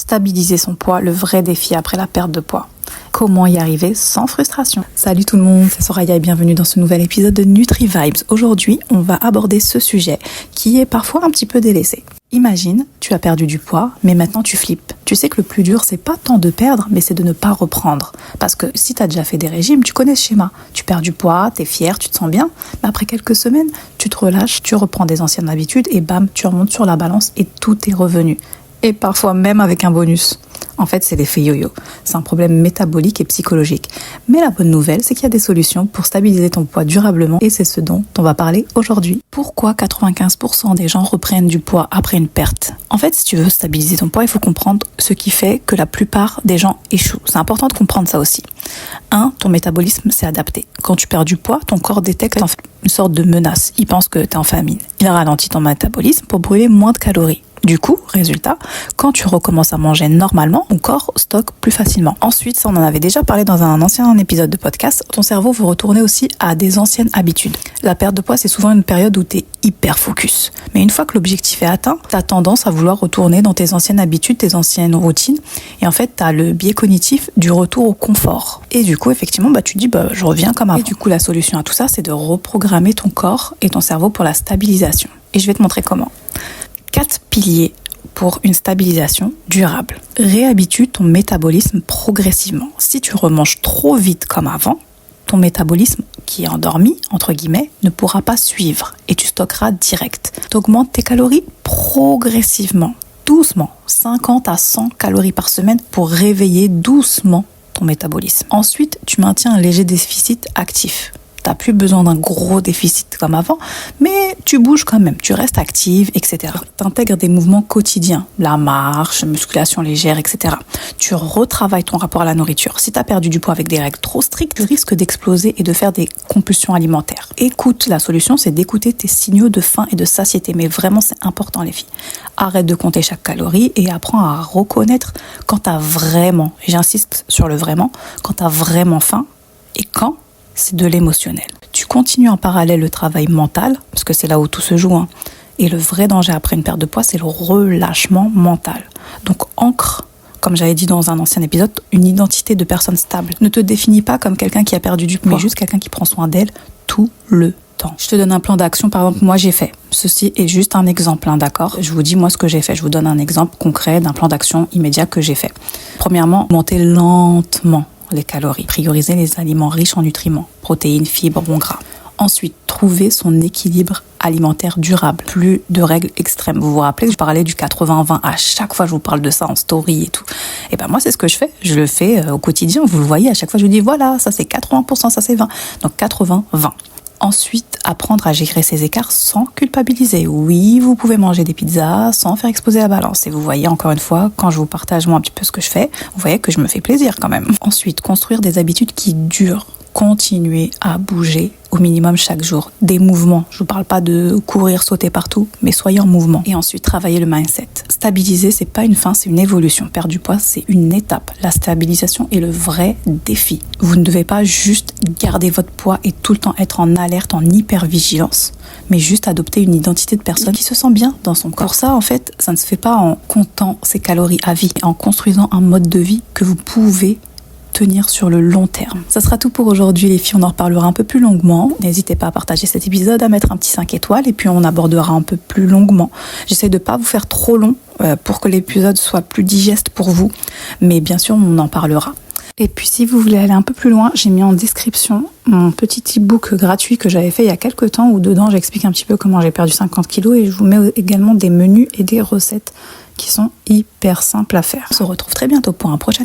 Stabiliser son poids, le vrai défi après la perte de poids. Comment y arriver sans frustration? Salut tout le monde, c'est Soraya et bienvenue dans ce nouvel épisode de NutriVibes. Aujourd'hui, on va aborder ce sujet qui est parfois un petit peu délaissé. Imagine, tu as perdu du poids, mais maintenant tu flippes. Tu sais que le plus dur, c'est pas tant de perdre, mais c'est de ne pas reprendre. Parce que si tu as déjà fait des régimes, tu connais ce schéma. Tu perds du poids, t'es fier, tu te sens bien, mais après quelques semaines, tu te relâches, tu reprends des anciennes habitudes et bam, tu remontes sur la balance et tout est revenu. Et parfois même avec un bonus. En fait, c'est l'effet yo-yo. C'est un problème métabolique et psychologique. Mais la bonne nouvelle, c'est qu'il y a des solutions pour stabiliser ton poids durablement et c'est ce dont on va parler aujourd'hui. Pourquoi 95% des gens reprennent du poids après une perte? En fait, si tu veux stabiliser ton poids, il faut comprendre ce qui fait que la plupart des gens échouent. C'est important de comprendre ça aussi. 1. Ton métabolisme s'est adapté. Quand tu perds du poids, ton corps détecte une sorte de menace. Il pense que tu es en famine. Il ralentit ton métabolisme pour brûler moins de calories. Du coup, résultat, quand tu recommences à manger normalement, ton corps stocke plus facilement. Ensuite, ça on en avait déjà parlé dans un ancien épisode de podcast, ton cerveau veut retourner aussi à des anciennes habitudes. La perte de poids, c'est souvent une période où tu es hyper focus. Mais une fois que l'objectif est atteint, tu as tendance à vouloir retourner dans tes anciennes habitudes, tes anciennes routines. Et en fait, tu as le biais cognitif du retour au confort. Et du coup, effectivement, tu te dis, je reviens comme avant. Et du coup, la solution à tout ça, c'est de reprogrammer ton corps et ton cerveau pour la stabilisation. Et je vais te montrer comment. 4 piliers pour une stabilisation durable. Réhabitue ton métabolisme progressivement. Si tu remanges trop vite comme avant, ton métabolisme qui est endormi, entre guillemets, ne pourra pas suivre et tu stockeras direct. Tu augmentes tes calories progressivement, doucement, 50 à 100 calories par semaine pour réveiller doucement ton métabolisme. Ensuite, tu maintiens un léger déficit actif. T'as plus besoin d'un gros déficit comme avant, mais tu bouges quand même, tu restes active, etc. T'intègres des mouvements quotidiens, la marche, musculation légère, etc. Tu retravailles ton rapport à la nourriture. Si t'as perdu du poids avec des règles trop strictes, tu risques d'exploser et de faire des compulsions alimentaires. Écoute, la solution, c'est d'écouter tes signaux de faim et de satiété, mais vraiment, c'est important les filles. Arrête de compter chaque calorie et apprends à reconnaître quand t'as vraiment, j'insiste sur le vraiment, quand t'as vraiment faim et quand c'est de l'émotionnel. Tu continues en parallèle le travail mental, parce que c'est là où tout se joue. Et le vrai danger après une perte de poids, c'est le relâchement mental. Donc ancre, comme j'avais dit dans un ancien épisode, une identité de personne stable. Ne te définis pas comme quelqu'un qui a perdu du poids, mais juste quelqu'un qui prend soin d'elle tout le temps. Je te donne un plan d'action, par exemple, moi j'ai fait. Ceci est juste un exemple, d'accord? Je vous dis moi ce que j'ai fait. Je vous donne un exemple concret d'un plan d'action immédiat que j'ai fait. Premièrement, monter lentement les calories. Prioriser les aliments riches en nutriments, protéines, fibres, bons gras. Ensuite, trouver son équilibre alimentaire durable. Plus de règles extrêmes. Vous vous rappelez que je parlais du 80-20. À chaque fois, je vous parle de ça en story et tout. Et moi, c'est ce que je fais. Je le fais au quotidien. Vous le voyez, à chaque fois, je vous dis, voilà, ça c'est 80%, ça c'est 20%. Donc 80-20. Ensuite, apprendre à gérer ces écarts sans culpabiliser. Oui, vous pouvez manger des pizzas sans faire exploser la balance. Et vous voyez, encore une fois, quand je vous partage moi un petit peu ce que je fais, vous voyez que je me fais plaisir quand même. Ensuite, construire des habitudes qui durent. Continuer à bouger au minimum chaque jour. Des mouvements. Je ne vous parle pas de courir, sauter partout, mais soyez en mouvement. Et ensuite, travailler le mindset. Stabiliser, c'est pas une fin, c'est une évolution. Perdre du poids, c'est une étape. La stabilisation est le vrai défi. Vous ne devez pas juste garder votre poids et tout le temps être en alerte, en hypervigilance, mais juste adopter une identité de personne qui se sent bien dans son corps. Pour ça, en fait, ça ne se fait pas en comptant ses calories à vie, en construisant un mode de vie que vous pouvez tenir sur le long terme. Ça sera tout pour aujourd'hui les filles, on en reparlera un peu plus longuement. N'hésitez pas à partager cet épisode, à mettre un petit 5 étoiles et puis on abordera un peu plus longuement. J'essaie de pas vous faire trop long pour que l'épisode soit plus digeste pour vous, mais bien sûr on en parlera. Et puis si vous voulez aller un peu plus loin, j'ai mis en description mon petit e-book gratuit que j'avais fait il y a quelques temps où dedans j'explique un petit peu comment j'ai perdu 50 kilos et je vous mets également des menus et des recettes qui sont hyper simples à faire. On se retrouve très bientôt pour un prochain